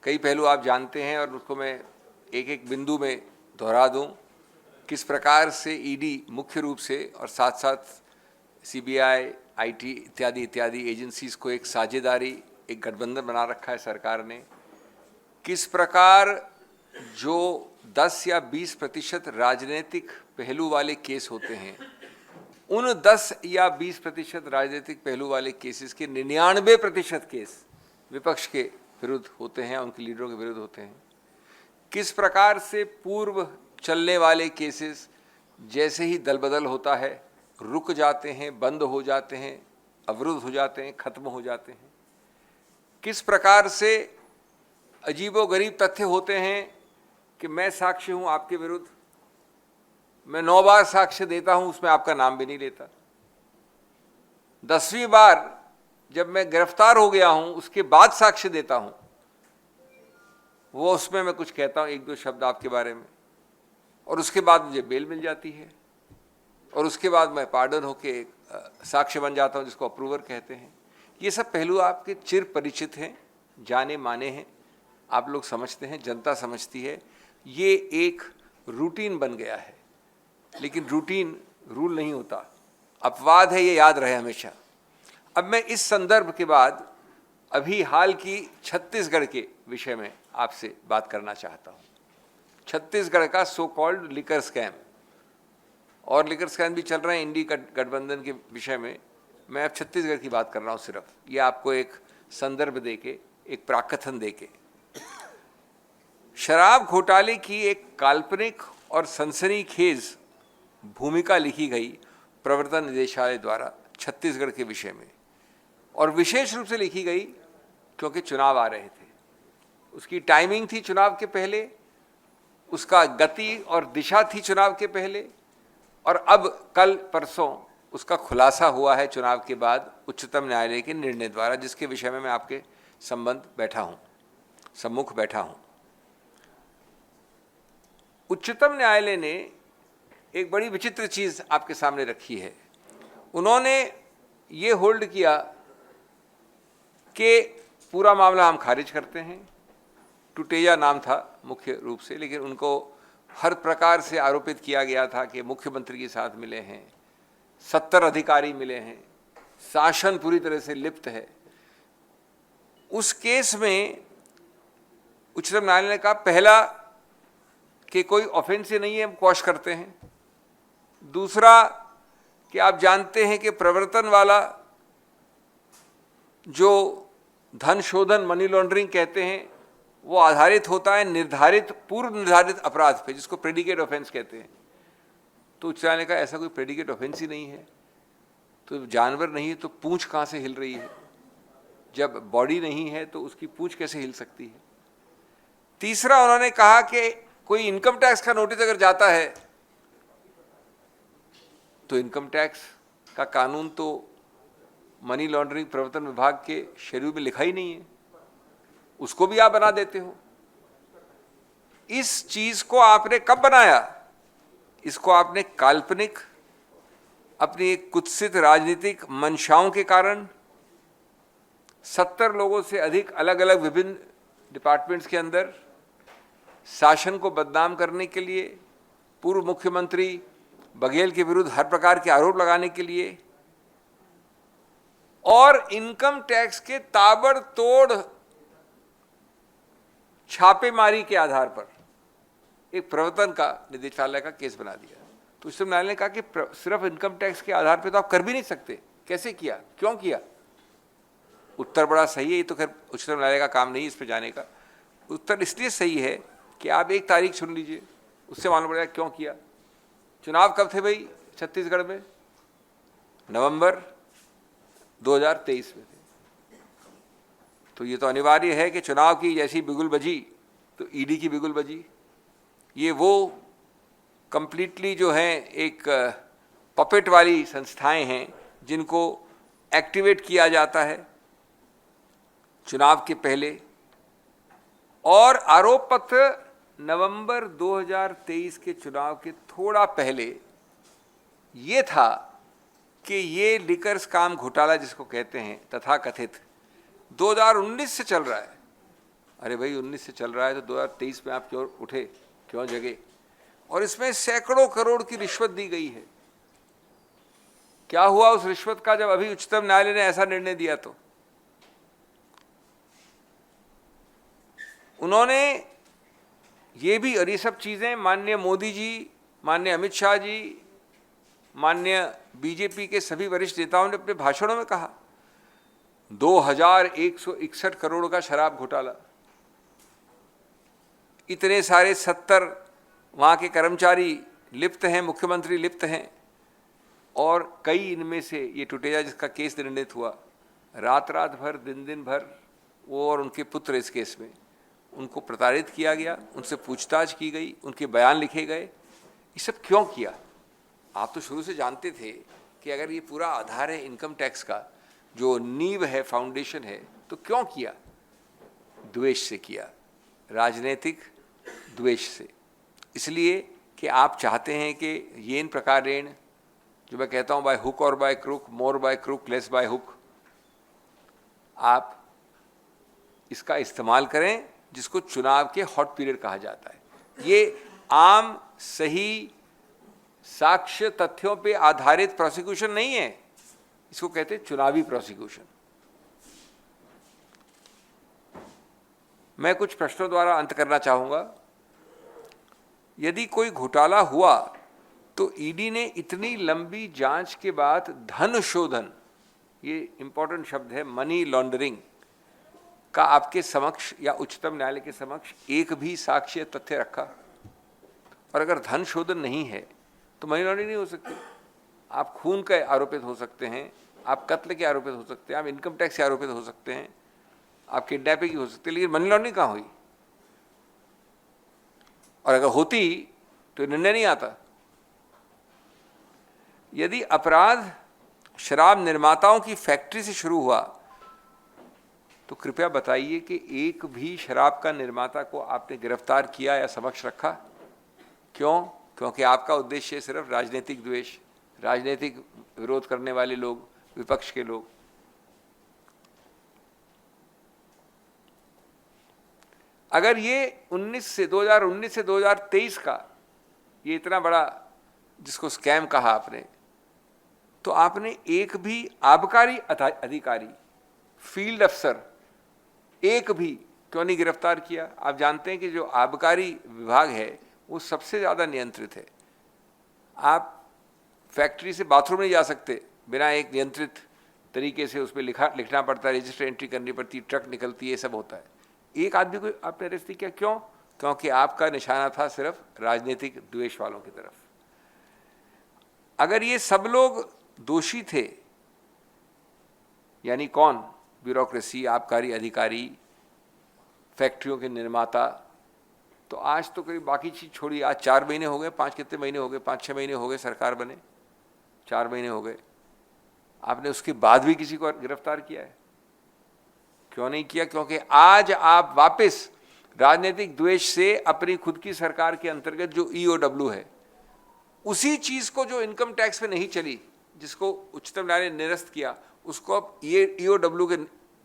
कई पहलू आप जानते हैं और उसको मैं एक एक बिंदु में दोहरा दूं। किस प्रकार से ईडी मुख्य रूप से और साथ साथ सीबीआई, आईटी इत्यादि इत्यादि एजेंसीज को एक साझेदारी, एक गठबंधन बना रखा है सरकार ने। किस प्रकार जो 10 या 20% राजनीतिक पहलू वाले केस होते हैं, उन 10 या 20% राजनीतिक पहलू वाले केसेस के 99% केस विपक्ष के विरुद्ध होते हैं, उनके लीडरों के विरुद्ध होते हैं। किस प्रकार से पूर्व चलने वाले केसेस जैसे ही दल बदल होता है रुक जाते हैं, बंद हो जाते हैं, अवरुद्ध हो जाते हैं, खत्म हो जाते हैं। किस प्रकार से अजीबोगरीब तथ्य होते हैं कि मैं साक्ष्य हूं आपके विरुद्ध, मैं 9 बार साक्ष्य देता हूं, उसमें आपका नाम भी नहीं लेता। 10वीं बार जब मैं गिरफ्तार हो गया हूं उसके बाद साक्ष्य देता हूं, वो उसमें मैं कुछ कहता हूं, 1-2 शब्द आपके बारे में, और उसके बाद मुझे बेल मिल जाती है और उसके बाद मैं पार्डन होके साक्ष्य बन जाता हूं, जिसको अप्रूवर कहते हैं। ये सब पहलू आपके चिर परिचित हैं, जाने माने हैं, आप लोग समझते हैं, जनता समझती है। ये एक रूटीन बन गया है, लेकिन रूटीन रूल नहीं होता, अपवाद है, ये याद रहे हमेशा। अब मैं इस संदर्भ के बाद अभी हाल की छत्तीसगढ़ के विषय में आपसे बात करना चाहता हूँ। छत्तीसगढ़ का सो कॉल्ड लिकर स्कैम, और लिकर स्कैम भी चल रहे हैं इंडी गठबंधन के विषय में। मैं अब छत्तीसगढ़ की बात कर रहा हूँ सिर्फ, ये आपको एक संदर्भ देके, एक प्राकथन देके। शराब घोटाले की एक काल्पनिक और सनसनीखेज भूमिका लिखी गई प्रवर्तन निदेशालय द्वारा छत्तीसगढ़ के विषय में, और विशेष रूप से लिखी गई क्योंकि चुनाव आ रहे थे। उसकी टाइमिंग थी चुनाव के पहले, उसका गति और दिशा थी चुनाव के पहले, और अब कल परसों उसका खुलासा हुआ है चुनाव के बाद उच्चतम न्यायालय के निर्णय द्वारा, जिसके विषय में मैं आपके सम्मुख बैठा हूं। उच्चतम न्यायालय ने एक बड़ी विचित्र चीज आपके सामने रखी है। उन्होंने ये होल्ड किया कि पूरा मामला हम खारिज करते हैं। टुटेजा नाम था मुख्य रूप से, लेकिन उनको हर प्रकार से आरोपित किया गया था कि मुख्यमंत्री के साथ मिले हैं, 70 अधिकारी मिले हैं, शासन पूरी तरह से लिप्त है। उस केस में उच्चतम न्यायालय ने कहा, पहला कि कोई ऑफेंस ही नहीं है, हम क्वॉश करते हैं। दूसरा कि आप जानते हैं कि प्रवर्तन वाला जो धन शोधन, मनी लॉन्ड्रिंग कहते हैं, वो आधारित होता है निर्धारित, पूर्व निर्धारित अपराध पे, जिसको प्रेडिकेट ऑफेंस कहते हैं। तो उच्च न्यायालय ने कहा ऐसा कोई प्रेडिकेट ऑफेंस ही नहीं है, तो जानवर नहीं है तो पूंछ कहां से हिल रही है? जब बॉडी नहीं है तो उसकी पूंछ कैसे हिल सकती है? तीसरा, उन्होंने कहा कि कोई इनकम टैक्स का नोटिस अगर जाता है तो इनकम टैक्स का कानून तो मनी लॉन्ड्रिंग प्रवर्तन विभाग के शेड्यूल में लिखा ही नहीं है, उसको भी आप बना देते हो। इस चीज को आपने कब बनाया? इसको आपने काल्पनिक, अपनी एक कुत्सित राजनीतिक मंशाओं के कारण 70 लोगों से अधिक अलग अलग विभिन्न डिपार्टमेंट्स के अंदर शासन को बदनाम करने के लिए, पूर्व मुख्यमंत्री बघेल के विरुद्ध हर प्रकार के आरोप लगाने के लिए, और इनकम टैक्स के ताबड़तोड़ छापेमारी के आधार पर एक प्रवर्तन का निदेशालय का केस बना दिया। तो उच्चतम न्यायालय ने कहा कि सिर्फ इनकम टैक्स के आधार पर तो आप कर भी नहीं सकते। कैसे किया, क्यों किया? उत्तर बड़ा सही है, ये तो खैर उच्चतम न्यायालय का काम नहीं इस पर जाने का। उत्तर इसलिए सही है कि आप एक तारीख चुन लीजिए, उससे मालूम पड़ेगा क्यों किया। चुनाव कब थे भाई छत्तीसगढ़ में? नवंबर 2023 में थे। तो ये तो अनिवार्य है कि चुनाव की जैसी बिगुल बजी तो ईडी की बिगुल बजी। ये वो कंप्लीटली जो है एक पपेट वाली संस्थाएं हैं जिनको एक्टिवेट किया जाता है चुनाव के पहले। और आरोप पत्र नवंबर 2023 के चुनाव के थोड़ा पहले ये था कि ये लिकर स्कैम घोटाला जिसको कहते हैं तथाकथित 2019 से चल रहा है। अरे भाई 19 से चल रहा है तो 2023 में आप क्यों उठे, क्यों जगे? और इसमें सैकड़ों करोड़ की रिश्वत दी गई है। क्या हुआ उस रिश्वत का जब अभी उच्चतम न्यायालय ने ऐसा निर्णय दिया? तो उन्होंने ये भी, और ये सब चीजें माननीय मोदी जी, माननीय अमित शाह जी, माननीय बीजेपी के सभी वरिष्ठ नेताओं ने अपने भाषणों में कहा। 2161 करोड़ का शराब घोटाला, इतने सारे 70 वहां के कर्मचारी लिप्त हैं, मुख्यमंत्री लिप्त हैं, और कई इनमें से ये टुटेजा जिसका केस निर्णित हुआ, रात रात भर, दिन दिन भर वो और उनके पुत्र इस केस में, उनको प्रताड़ित किया गया, उनसे पूछताछ की गई, उनके बयान लिखे गए। ये सब क्यों किया? आप तो शुरू से जानते थे कि अगर ये पूरा आधार है इनकम टैक्स का, जो नींव है, फाउंडेशन है, तो क्यों किया? द्वेष से किया, राजनीतिक द्वेष से। इसलिए कि आप चाहते हैं कि ये इन प्रकार ऋण, जो मैं कहता हूं बाय हुक और by crook, more by crook less by hook, आप इसका इस्तेमाल करें, जिसको चुनाव के हॉट पीरियड कहा जाता है। ये आम सही साक्ष्य तथ्यों पे आधारित प्रोसिक्यूशन नहीं है, इसको कहते हैं चुनावी प्रोसिक्यूशन। मैं कुछ प्रश्नों द्वारा अंत करना चाहूंगा। यदि कोई घोटाला हुआ तो ईडी ने इतनी लंबी जांच के बाद धन शोधन, ये इंपॉर्टेंट शब्द है, मनी लॉन्ड्रिंग का आपके समक्ष या उच्चतम न्यायालय के समक्ष एक भी साक्ष्य तथ्य रखा? और अगर धन शोधन नहीं है तो मनी लॉन्ड्रिंग नहीं हो सकती। आप खून के आरोपित हो सकते हैं, आप कत्ल के आरोपित हो सकते हैं, आप इनकम टैक्स के आरोपित हो सकते हैं, आप किडनैपिंग की हो सकती है, लेकिन मनी लॉन्ड्रिंग कहाँ हुई? और अगर होती तो निर्णय नहीं आता। यदि अपराध शराब निर्माताओं की फैक्ट्री से शुरू हुआ तो कृपया बताइए कि एक भी शराब का निर्माता को आपने गिरफ्तार किया या समक्ष रखा? क्यों? क्योंकि आपका उद्देश्य सिर्फ राजनीतिक द्वेष, राजनीतिक विरोध करने वाले लोग, विपक्ष के लोग। अगर ये 2019 से 2023 का ये इतना बड़ा जिसको स्कैम कहा आपने, तो आपने एक भी आबकारी अधिकारी, फील्ड अफसर एक भी क्यों नहीं गिरफ्तार किया? आप जानते हैं कि जो आबकारी विभाग है वो सबसे ज़्यादा नियंत्रित है। आप फैक्ट्री से बाथरूम नहीं जा सकते बिना एक नियंत्रित तरीके से, उस पर लिखना पड़ता है, रजिस्टर एंट्री करनी पड़ती है, ट्रक निकलती है, ये सब होता है। एक आदमी को आपने अरेस्ट नहीं किया, क्यों? क्योंकि आपका निशाना था सिर्फ राजनीतिक द्वेष वालों की तरफ। अगर ये सब लोग दोषी थे, यानी कौन? ब्यूरोक्रेसी, आबकारी अधिकारी, फैक्ट्रियों के निर्माता, तो आज तो कोई बाकी चीज छोड़िए, आज 4 महीने हो गए, 5 कितने महीने हो गए, 5-6 महीने हो गए सरकार बने, 4 महीने हो गए, आपने उसके बाद भी किसी को गिरफ्तार किया है? क्यों नहीं किया? क्योंकि आज आप वापस राजनीतिक द्वेष से अपनी खुद की सरकार के अंतर्गत जो ईओडब्ल्यू है, उसी चीज को जो इनकम टैक्स पे नहीं चली, जिसको उच्चतम न्यायालय ने निरस्त किया, उसको अब ईओडब्ल्यू के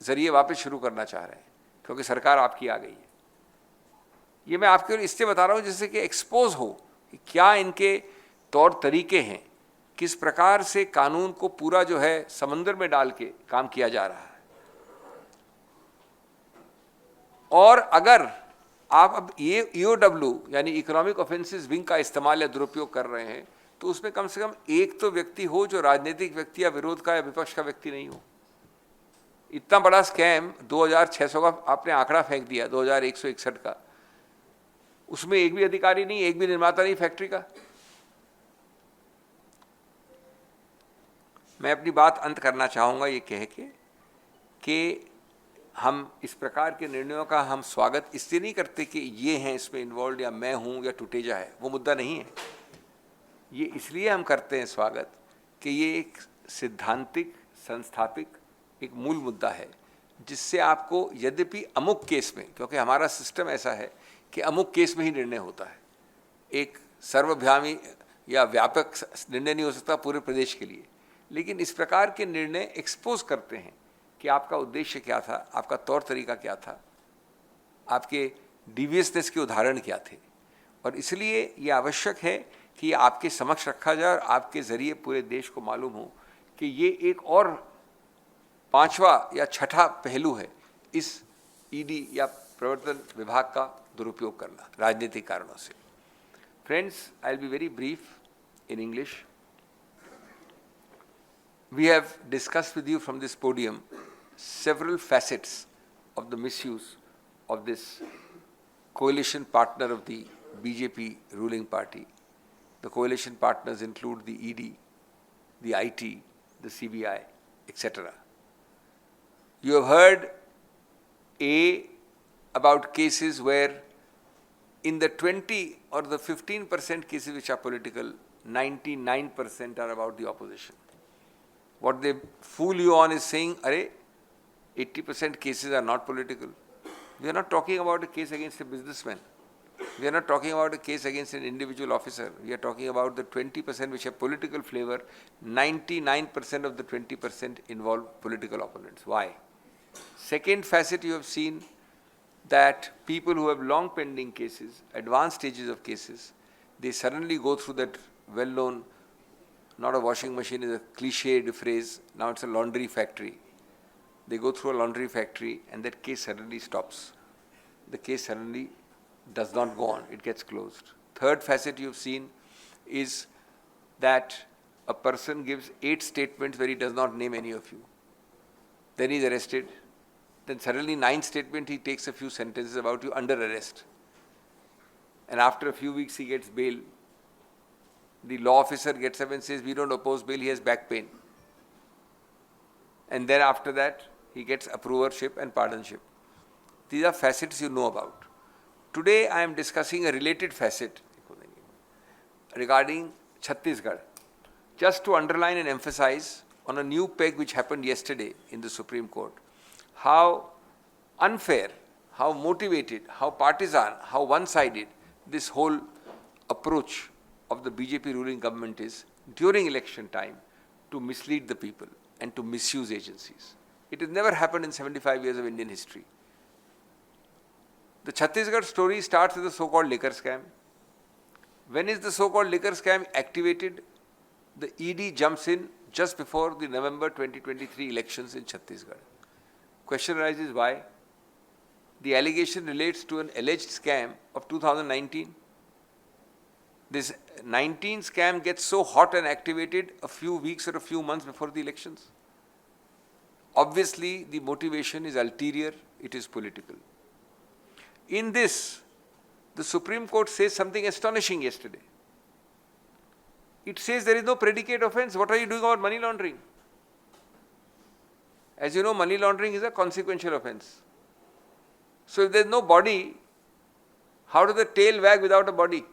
जरिए वापस शुरू करना चाह रहे हैं, क्योंकि सरकार आपकी आ गई है। ये मैं आपके लिए इसलिए बता रहा हूं जिससे कि एक्सपोज हो कि क्या इनके तौर तरीके हैं, किस प्रकार से कानून को पूरा जो है समंदर में डाल के काम किया जा रहा है। और अगर आप अब ये ईओडब्ल्यू यानी इकोनॉमिक ऑफेंसेस विंग का इस्तेमाल या दुरुपयोग कर रहे हैं, तो उसमें कम से कम एक तो व्यक्ति हो जो राजनीतिक व्यक्ति या विरोध का या विपक्ष का व्यक्ति नहीं हो। इतना बड़ा स्कैम 2600 का आपने आंकड़ा फेंक दिया, 2161 का, उसमें एक भी अधिकारी नहीं, एक भी निर्माता नहीं फैक्ट्री का। मैं अपनी बात अंत करना चाहूंगा ये कह के कि हम इस प्रकार के निर्णयों का हम स्वागत इसलिए नहीं करते कि ये हैं इसमें इन्वॉल्व, या मैं हूं, या टुटेजा है, वो मुद्दा नहीं है। ये इसलिए हम करते हैं स्वागत कि ये एक सिद्धांतिक, संस्थापिक एक मूल मुद्दा है, जिससे आपको यद्यपि अमुक केस में, क्योंकि हमारा सिस्टम ऐसा है कि अमुक केस में ही निर्णय होता है, एक सर्वभ्यामी या व्यापक निर्णय नहीं हो सकता पूरे प्रदेश के लिए, लेकिन इस प्रकार के निर्णय एक्सपोज करते हैं कि आपका उद्देश्य क्या था, आपका तौर तरीका क्या था। आपके डिवियसनेस के उदाहरण क्या थे, और इसलिए ये आवश्यक है कि ये आपके समक्ष रखा जाए और आपके ज़रिए पूरे देश को मालूम हो कि ये एक और पांचवा या छठा पहलू है इस ईडी या प्रवर्तन विभाग का दुरुपयोग करना राजनीतिक कारणों से। Friends, I will be very brief in English. We have discussed with you from this podium several facets of the misuse of this coalition partner of the BJP ruling party. The coalition partners include the ED, the IT, the CBI, etc. You have heard about cases where in the 20 or the 15% cases which are political, 99% are about the opposition. What they fool you on is saying, "Arey, 80% cases are not political." We are not talking about a case against a businessman. We are not talking about a case against an individual officer. We are talking about the 20% which have political flavor. 99% of the 20% involve political opponents. Why? Second facet, you have seen that people who have long pending cases, advanced stages of cases, they suddenly go through that well-known, not a washing machine is a cliched phrase, now it's a laundry factory. They go through a laundry factory and that case suddenly stops. The case suddenly does not go on, it gets closed. Third facet you've seen is that a person gives 8 statements where he does not name any of you. Then he's arrested. Then suddenly 9th statement he takes a few sentences about you under arrest. And after a few weeks he gets bail. The law officer gets up and says, "We don't oppose bail, he has back pain." And then after that, he gets approvership and pardonship. These are facets you know about. Today, I am discussing a related facet regarding Chhattisgarh. Just to underline and emphasize on a new peg which happened yesterday in the Supreme Court, how unfair, how motivated, how partisan, how one-sided this whole approach of the BJP ruling government is during election time to mislead the people and to misuse agencies. It has never happened in 75 years of Indian history. The Chhattisgarh story starts with the so-called liquor scam. When is the so-called liquor scam activated? The ED jumps in just before the November 2023 elections in Chhattisgarh. Question arises, why? The allegation relates to an alleged scam of 2019. This 19 scam gets so hot and activated a few weeks or a few months before the elections. Obviously, the motivation is ulterior, it is political. In this, the Supreme Court says something astonishing yesterday. It says there is no predicate offense. What are you doing about money laundering? As you know, money laundering is a consequential offense. So if there is no body, how does the tail wag without a body?